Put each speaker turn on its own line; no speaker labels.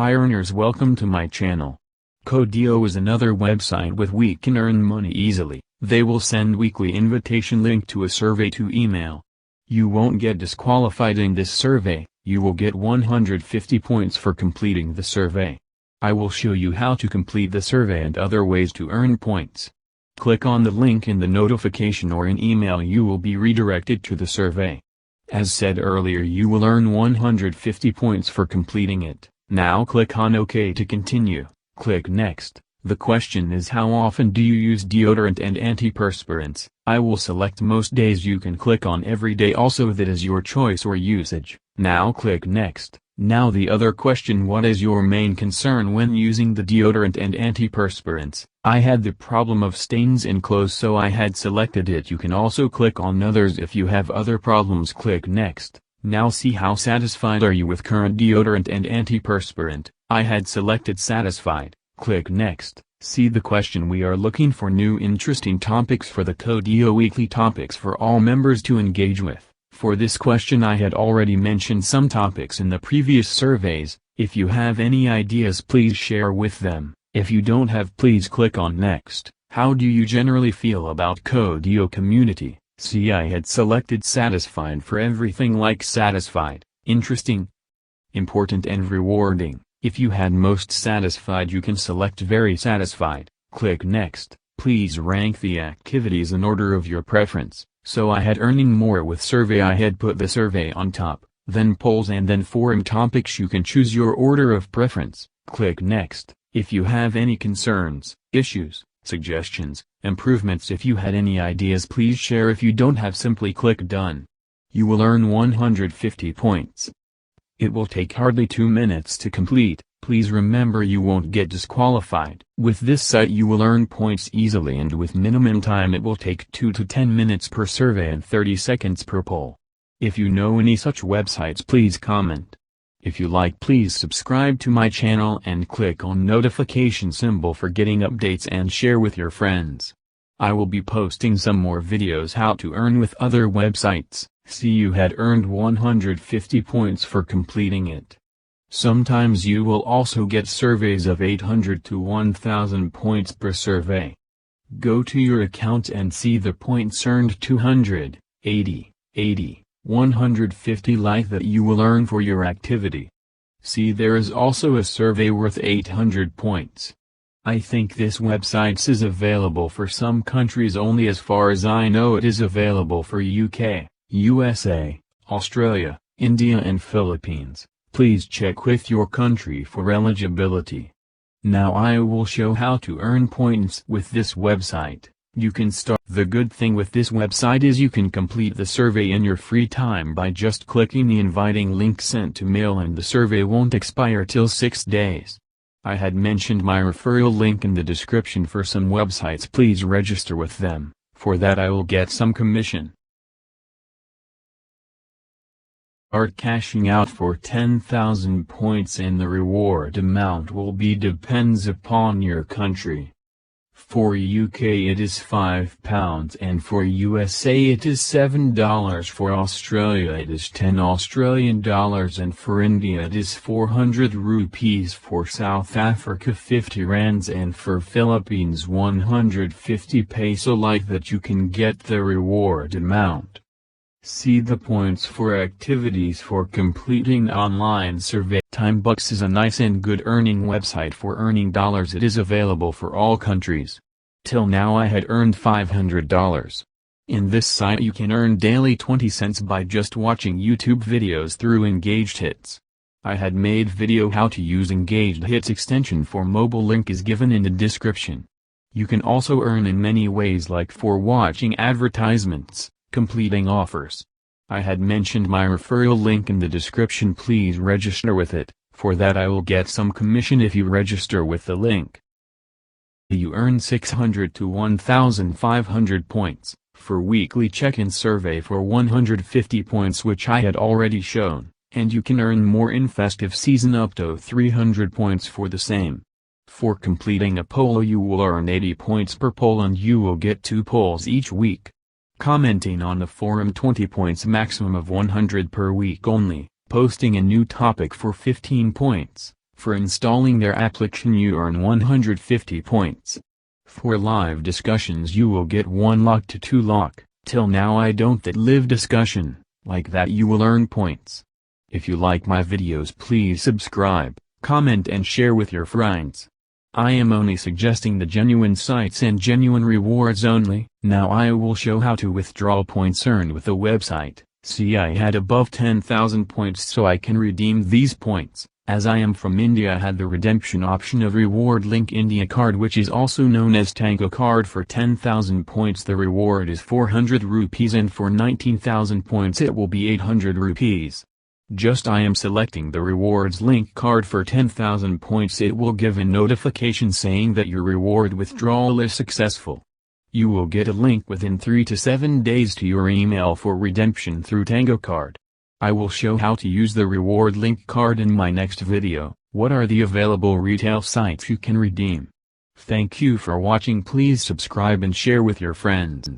Hi earners, welcome to my channel. Kodio is another website with we can earn money easily. They will send weekly invitation link to a survey to email. You won't get disqualified in this survey, you will get 150 points for completing the survey. I will show you how to complete the survey and other ways to earn points. Click on the link in the notification or in email, you will be redirected to the survey. As said earlier, you will earn 150 points for completing it. Now click on OK to continue. Click Next. The question is, how often do you use deodorant and antiperspirants? I will select most days. You can click on every day also, that is your choice or usage. Now click Next. Now the other question, what is your main concern when using the deodorant and antiperspirants? I had the problem of stains in clothes, so I had selected it. You can also click on others if you have other problems. Click Next. Now see how satisfied are you with current deodorant and antiperspirant. I had selected satisfied. Click Next. See the question, we are looking for new interesting topics for the Kodio weekly topics for all members to engage with. For this question I had already mentioned some topics in the previous surveys. If you have any ideas, please share with them. If you don't have, please click on Next. How do you generally feel about Kodio community? See, I had selected satisfied for everything like satisfied, interesting, important and rewarding. If you had most satisfied, you can select very satisfied. Click Next. Please rank the activities in order of your preference. So I had earning more with survey. I had put the survey on top, then polls and then forum topics. You can choose your order of preference. Click Next. If you have any concerns, issues, suggestions, improvements, if you had any ideas, please share. If you don't have, simply click Done. You will earn 150 points. It will take hardly 2 minutes to complete. Please remember, you won't get disqualified. With this site you will earn points easily, and with minimum time it will take 2 to 10 minutes per survey and 30 seconds per poll. If you know any such websites, please comment. If you like, please subscribe to my channel and click on notification symbol for getting updates, and share with your friends. I will be posting some more videos how to earn with other websites. See, you had earned 150 points for completing it. Sometimes you will also get surveys of 800 to 1000 points per survey. Go to your account and see the points earned: 200, 80, 150 like that you will earn for your activity. See, there is also a survey worth 800 points. I think this website is available for some countries only. As far as I know, it is available for UK, USA, Australia, India and Philippines. Please check with your country for eligibility. Now I will show how to earn points with this website. You can start. The good thing with this website is you can complete the survey in your free time by just clicking the inviting link sent to mail, and the survey won't expire till 6 days. I had mentioned my referral link in the description for some websites. Please register with them. For that I will get some commission. Start cashing out for 10,000 points, and the reward amount will be depends upon your country. For UK it is £5, and for USA it is $7, for Australia it is 10 Australian dollars, and for India it is 400 rupees, for South Africa 50 rands, and for Philippines 150 peso. Like that you can get the reward amount. See the points for activities for completing online survey. Timebooks is a nice and good earning website for earning dollars. It is available for all countries. Till now I had earned $500. In this site you can earn daily 20 cents by just watching YouTube videos through Engaged Hits. I had made video how to use Engaged Hits extension for mobile. Link is given in the description. You can also earn in many ways, like for watching advertisements, completing offers. I had mentioned my referral link in the description. Please register with it. For that I will get some commission if you register with the link. You earn 600 to 1500 points for weekly check-in survey for 150 points, which I had already shown, and you can earn more in festive season up to 300 points for the same. For completing a poll you will earn 80 points per poll, and you will get 2 polls each week. Commenting on the forum 20 points, maximum of 100 per week only. Posting a new topic for 15 points. For installing their application you earn 150 points. For live discussions you will get 1 lock to 2 lock. Till now I don't that live discussion, like that you will earn points. If you like my videos please subscribe, comment and share with your friends. I am only suggesting the genuine sites and genuine rewards only. Now I will show how to withdraw points earned with the website. See, I had above 10,000 points so I can redeem these points. As I am from India, I had the redemption option of Reward Link India card, which is also known as Tango card. For 10,000 points the reward is 400 rupees and for 19,000 points it will be 800 rupees. Just I am selecting the rewards link card. For 10,000 points it will give a notification saying that your reward withdrawal is successful. You will get a link within 3 to 7 days to your email for redemption through Tango card. I will show how to use the reward link card in my next video. What are the available retail sites you can redeem? Thank you for watching. Please subscribe and share with your friends.